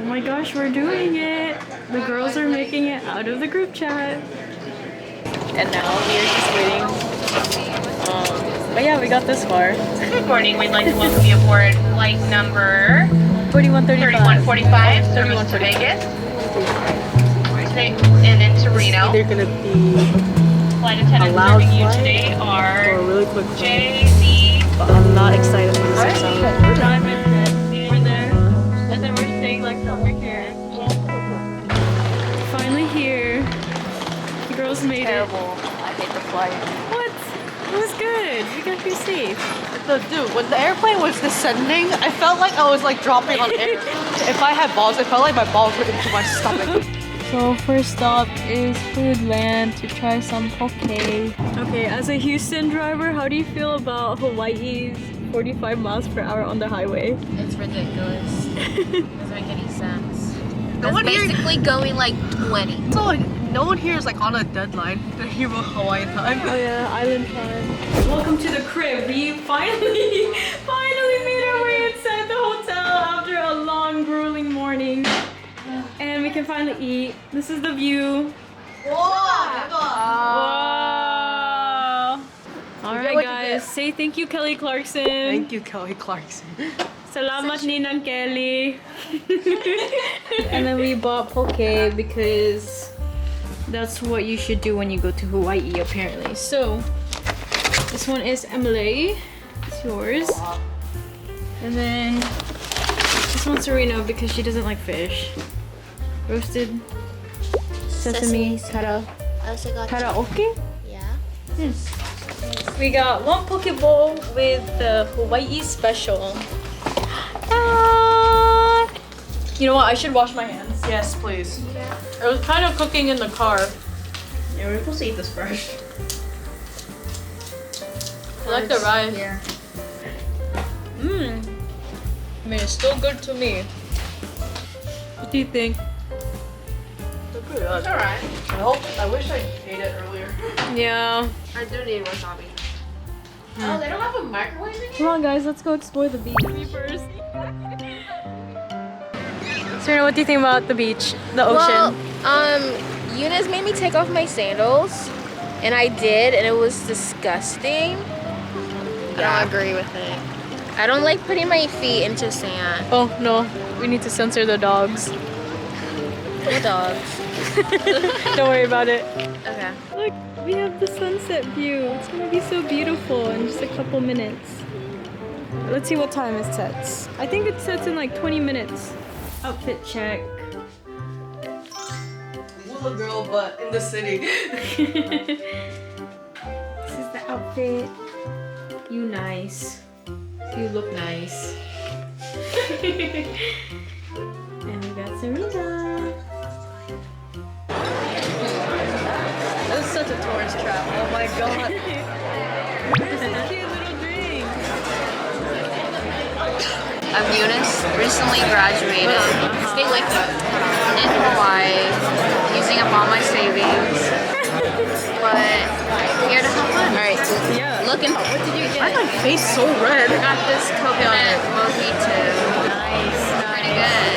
my gosh, we're doing it! The girls are making it out of the group chat. And now we are just waiting. But yeah, we got this far. Good morning. We'd like to welcome you aboard flight number 3145. 3145, service to Vegas. Today, and into Reno. They're gonna be Flight attendants serving you today are or a really quick JZ. but I'm not excited for this episode. We're there. And then we're staying like over here. Finally here. The girls made it. I hate the flight. What? It was good. We got here safe. Dude, when the airplane was descending, I felt like I was like dropping on air. If I had balls, I felt like my balls were into my stomach. So first stop is Foodland to try some poke. Okay, as a Houston driver, how do you feel about Hawaii's 45 miles per hour on the highway? It's ridiculous. It doesn't make any sense. That's basically going like 20. So like, no one here is like on a deadline. They're here with Hawaiian time. Oh yeah, island time. Welcome to the crib. We finally made our way inside the hotel after a long, grueling morning. And we can finally eat. This is the view. Wow! Alright guys, say thank you Kelly Clarkson. Thank you, Kelly Clarkson. Salamat Ninang Kelly. And then we bought poke because that's what you should do when you go to Hawaii apparently. So this one is Emily. It's yours. And then this one's Serena because she doesn't like fish. Roasted sesame kara. I also got Karaoke? Yeah. We got one poke bowl with the Hawaii special. Ah! You know what? I should wash my hands. Yes, please. I was kind of cooking in the car. Yeah, we're supposed to eat this fresh. I like the rice. Yeah. Mmm. I mean, it's still good to me. What do you think? They're pretty good. It's alright. I wish I ate it earlier. Yeah. I do need wasabi. Oh, they don't have a microwave in here? Come on, guys. Let's go explore the beach. Me first. Serena, what do you think about the beach, the ocean? Well, Eunice made me take off my sandals, and I did, and it was disgusting. I don't agree with it. I don't like putting my feet into sand. Oh no, we need to censor the dogs. What dogs? Don't worry about it. Okay. Look, we have the sunset view. It's gonna be so beautiful in just a couple minutes. Let's see what time it sets. I think it sets in like 20 minutes. Outfit check. Little girl, but in the city. This is the outfit. You nice. You look nice. And we got Serena. This is such a tourist trap. Oh my god. This is a cute little drink. I'm Eunice, recently graduated. Stay like in Hawaii, using up all my savings. But here to have fun. Alright, Yeah. looking. What did you Why get? is my face so red? I got this coconut mojito. Nice. Pretty good.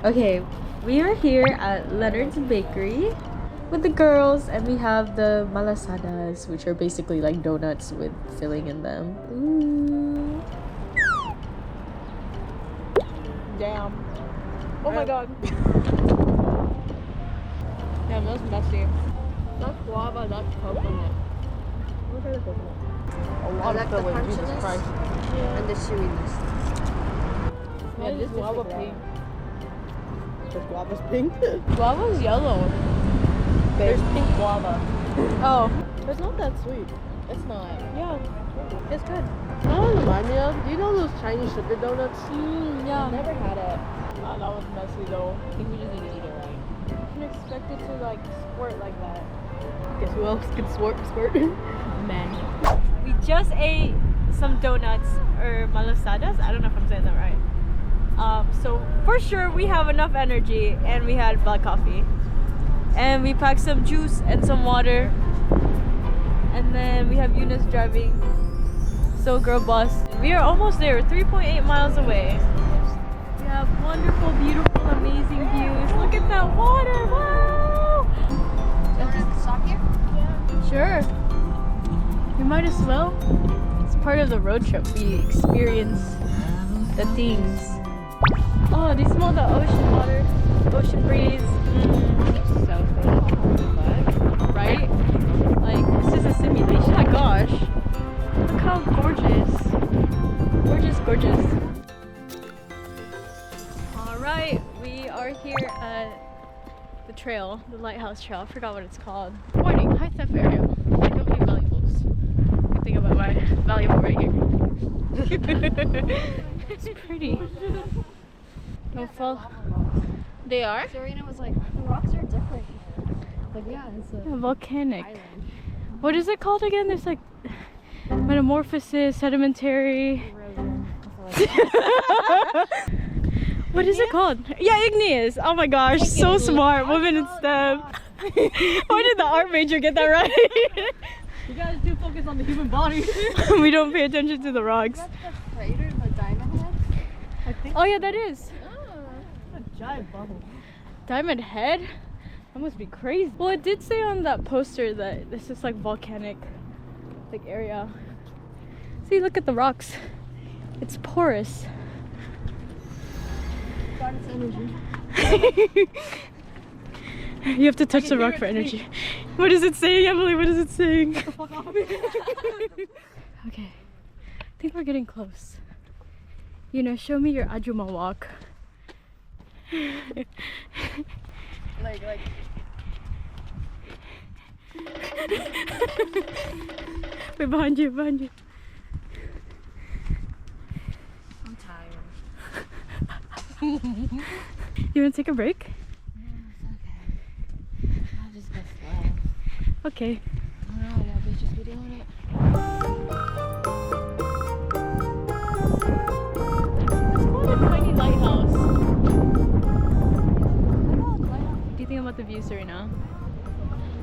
Okay, we are here at Leonard's Bakery with the girls, and we have the malasadas, which are basically like donuts with filling in them. Ooh. Damn. Oh my god. Damn, that's messy. That's guava, that's coconut. Look at the coconut. A lot of filling, Jesus Christ. And the chewiness. Yeah, this is guava pink. The guava's pink. Guava's yellow. There's pink guava. Oh. It's not that sweet. It's not. Yeah. It's good. You know what it reminds me of? Do you know those Chinese sugar donuts? Yeah. Never had it. That was messy though. I think we just need to eat it right. I didn't expect it to like squirt like that. Guess who else can squirt? Man. We just ate some donuts or malasadas. I don't know if I'm saying that right. So for sure we have enough energy, and we had black coffee. And we packed some juice and some water. And then we have Eunice driving. So girl boss. We are almost there. We're 3.8 miles away. We have wonderful, beautiful, amazing views. Look at that water. Wow! Stop here? Sure. We might as well. It's part of the road trip. We experience the things. Oh, do you smell the ocean water? Ocean breeze. So fake. Right? Like, this is a simulation. Oh my gosh. Look how gorgeous. Gorgeous, gorgeous. Alright, we are here at the trail, the Lighthouse Trail. I forgot what it's called. Warning, high theft area. Don't leave valuables. I think about my valuable right here. It's pretty. Don't fall. They are? Serena was like, the rocks are different. Like, yeah, it's a Volcanic. island. What is it called again? There's like metamorphosis, sedimentary. What is it called? Yeah, igneous. Oh my gosh, so smart. Women in STEM. Why did the art major get that right? You guys do focus on the human body. We don't pay attention to the rocks. That's the crater, the diamond head? I think Oh yeah, that is. a giant bubble. Diamond Head? That must be crazy. Well, it did say on that poster that this is like volcanic like area. See, look at the rocks. It's porous. Got its energy. You have to touch the rock for energy. What is it saying, Emily? What is it saying? Okay. I think we're getting close. You know, show me your Ajuma walk. Like. Wait, behind you, behind you. I'm tired. You want to take a break? I'll just go slow. Okay. I don't know, y'all bitches be doing it. It's called a tiny lighthouse. What do you think about the view, Serena?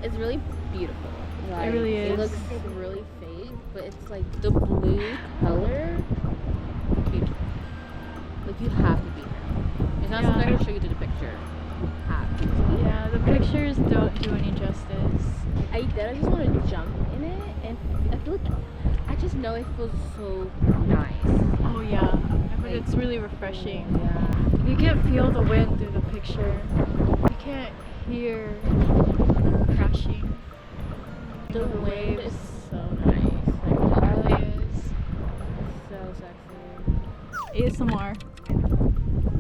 It's really beautiful. Like, really is. It looks really fake, but it's like the blue color. Beautiful. Like, you have to be here. It's not something I can show you through the picture. You have to. Yeah, the pictures don't do any justice. I just want to jump in it, and I feel like I just know it feels so nice. Oh yeah, but it's really refreshing. Yeah. You can feel the wind through the picture. You can't hear crashing. The wind is so nice. It really is. So sexy. ASMR.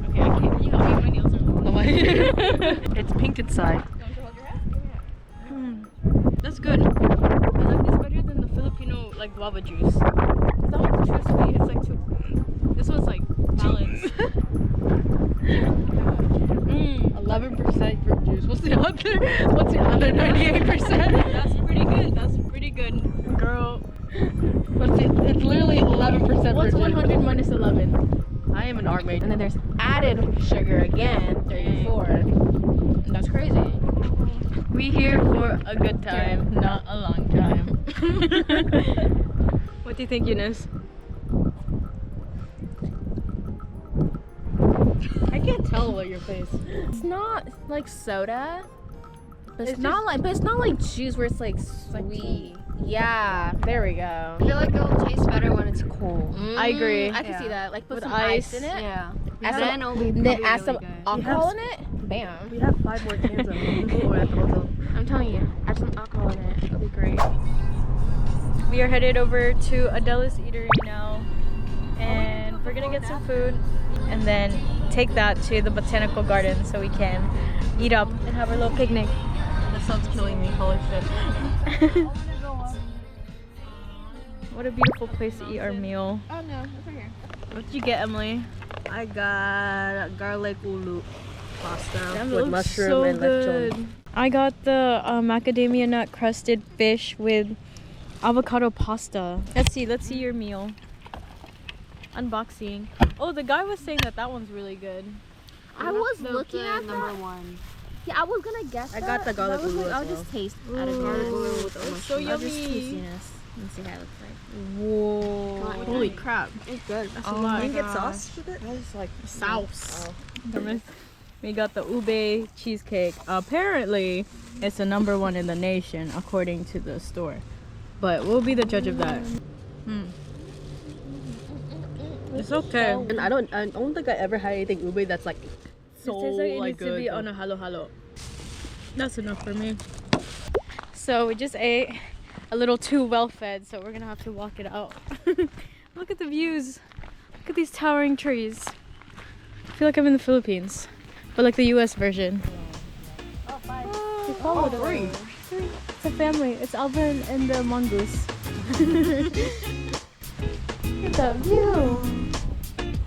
Okay, I can't. You help me. My nails are long. Oh my. It's pink inside. That's good. I like this better than the Filipino like guava juice. That one's too sweet. It's like too. This one's like balanced. 11% fruit juice. What's the other? What's the other 98%? That's pretty good. That's pretty good, girl. It's literally 11% What's fruit juice. 100 minus 11? I am an art major. And then there's added sugar again, 34. That's crazy. We here for a good time, not a long time. What do you think, Eunice? I can't tell what your face. It's not like soda, but it's, It's not just- like, but it's not like juice where it's like sweet. Yeah, there we go. I feel like it'll taste better when it's cold. I agree. I can see that. Like put With some ice in ice. it. Yeah. Add Then some, it'll be then probably add some really good. alcohol in it. Bam. We have 5 more cans of it at the hotel. I'm telling you, add some alcohol in it. It'll be great. We are headed over to Adelis Eatery now, and we're gonna get some food and then take that to the botanical garden so we can eat up and have our little picnic. The sun's killing me. Holy shit. What a beautiful place to eat our meal. Oh no, it's right here. What did you get, Emily? I got garlic ulu pasta That with looks mushroom so and good. lechon. I got the macadamia nut crusted fish with avocado pasta. Let's see your meal. Unboxing. Oh, the guy was saying that one's really good. I was The looking at that. number one. Yeah, I was gonna guess. I got the garlic but I was ulu like, as I'll well. just taste out of garlic ulu with the So mushroom. I'll just taste yummy. Eunice and see how it looks like. Whoa. Holy crap. It's good. That's a lot. You can get sauce with it? It's like Sauce. We got the ube cheesecake. Apparently, it's the #1 in the nation according to the store. But we'll be the judge of that. It's okay. And I don't think I ever had anything ube that's like so It tastes like it like needs to good. be on a halo halo. That's enough for me. So we just ate a little too well fed, so we're gonna have to walk it out. Look at the views. Look at these towering trees. I feel like I'm in the Philippines, but like the US version. We followed it. It's a family. It's Alvin and the mongoose. Look at that view.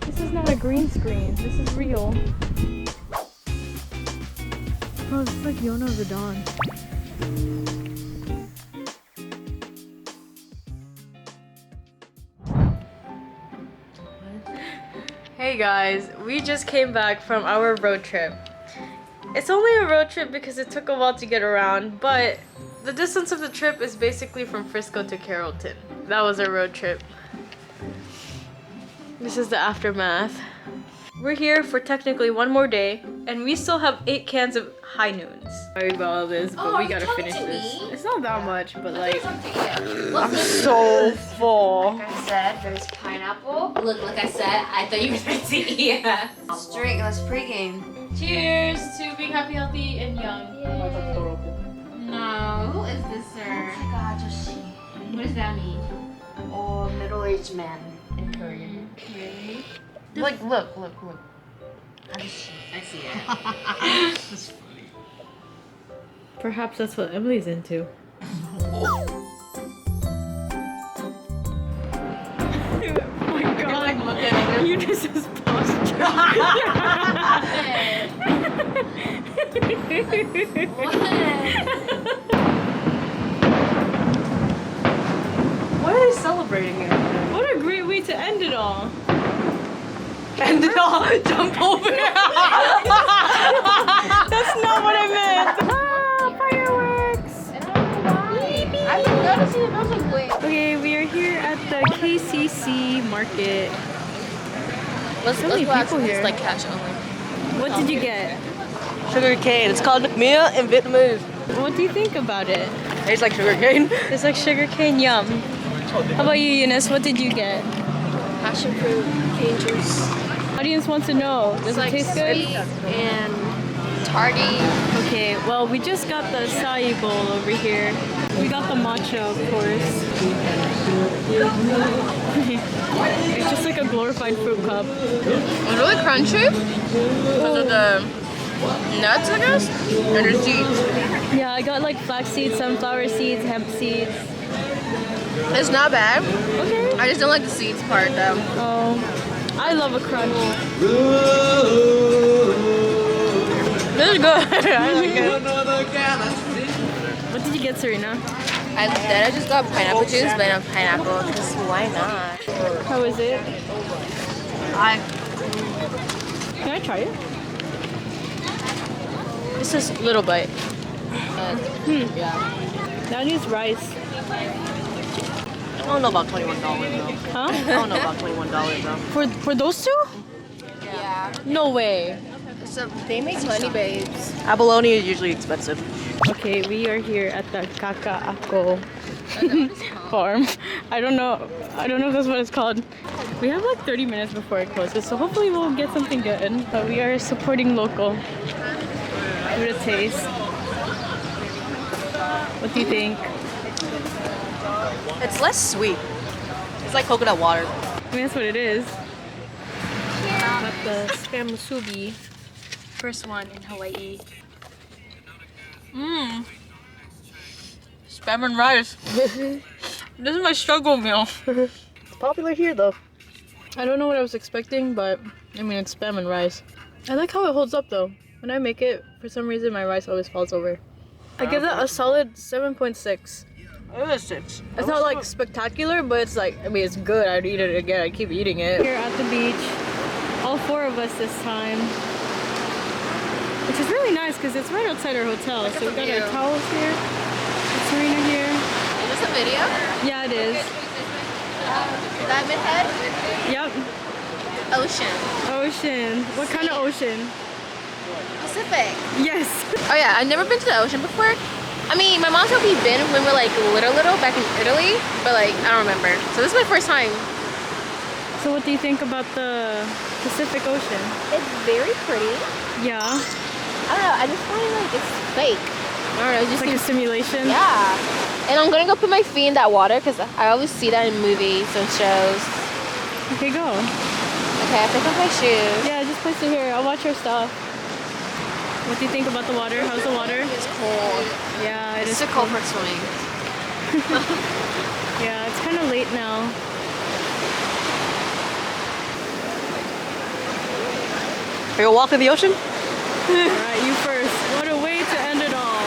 This is not a green screen. This is real. Oh, this is like Yona of the Dawn. Hey guys, we just came back from our road trip. It's only a road trip because it took a while to get around, but the distance of the trip is basically from Frisco to Carrollton. That was our road trip. This is the aftermath. We're here for technically one more day, and we still have 8 cans of High Noons. Sorry about all this, but we gotta finish this. It's not that much, but like, I'm so full. Like I said, there's pineapple. Look, like I said, I thought you were going to eat. Let's drink. Let's pregame. Cheers to being happy, healthy, and young. No. Who is this, sir? What does that mean? Or middle-aged man in Korean. Really? Like, look. I see it. Perhaps that's what Emily's into. Oh my god, Eunice's posture. Why are they celebrating it? What a great way to end it all. And they all jump over. That's not what I meant. Ah, fireworks. I've been noticing those are quick. Okay, we are here at the KCC Market. Let's So many go ask people if here. it's like cash only. What did you get? Sugar cane. It's called McMia in Vietnamese. What do you think about it? Tastes like sugar cane. It's like sugarcane yum. How about you, Eunice? What did you get? Passion fruit, cane juice. Audience wants to know. Does it taste good? Sweet and tarty. Okay, well, we just got the acai bowl over here. We got the matcha, of course. It's just like a glorified fruit cup. It's really crunchy because of the nuts, I guess, and the seeds. Yeah, I got like flax seeds, sunflower seeds, hemp seeds. It's not bad. Okay. I just don't like the seeds part though. Oh, I love a crunch. This is good. I like it. What did you get, Serena? I just got pineapple juice, but not pineapple, because why not? How is it? Can I try it? This is a little bite. That needs rice. I don't know about $21 though. Huh? I don't know about $21 though. For those two? Yeah. No way. So they make money, babes. Abalone is usually expensive. Okay, we are here at the Kakaako farm. I don't know if that's what it's called. We have like 30 minutes before it closes, so hopefully we'll get something good. But we are supporting local. Give it a taste. What do you think? It's less sweet. It's like coconut water. I mean, that's what it is. Got the spam musubi. First one in Hawaii. Spam and rice. This is my struggle meal. It's popular here though. I don't know what I was expecting, but I mean, it's spam and rice. I like how it holds up though. When I make it, for some reason, my rice always falls over. I give that a solid 7.6. It was 6. It's not like spectacular, but it's like, I mean, it's good. I'd eat it again. I'd keep eating it. Here at the beach, all 4 of us this time. which is really nice because it's right outside our hotel. Look at So we the got view. our towels here, the Serena here. Is this a video? Yeah, it is. Diamond Head? Yep. Ocean. Ocean. What kind of ocean? Pacific. Yes. Oh yeah, I've never been to the ocean before. I mean, my mom told me we've been when we were like little back in Italy, but like I don't remember. So this is my first time. So what do you think about the Pacific Ocean? It's very pretty. Yeah. I don't know, I just find like it's fake. I don't know, it It's just like a seems, simulation. yeah. And I'm gonna go put my feet in that water because I always see that in movies and shows. Okay, go. Okay, I take off my shoes. Yeah, just place it here. I'll watch your stuff. What do you think about the water? How's the water? It's cold. Yeah, it It's is too cold for swimming. Yeah, it's kind of late now. Are you gonna walk in the ocean? Alright, you first. What a way to end it all.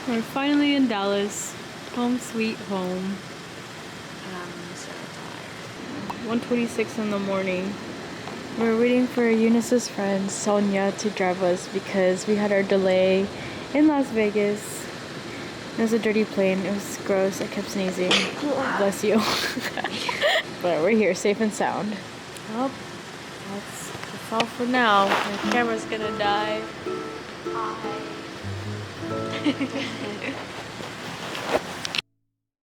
We're finally in Dallas. Home sweet home. I'm so tired. 1:26 in the morning. We're waiting for Eunice's friend Sonia to drive us because we had our delay in Las Vegas. It was a dirty plane. It was gross. I kept sneezing. Bless you. But we're here, safe and sound. Well, that's all for now. My camera's gonna die.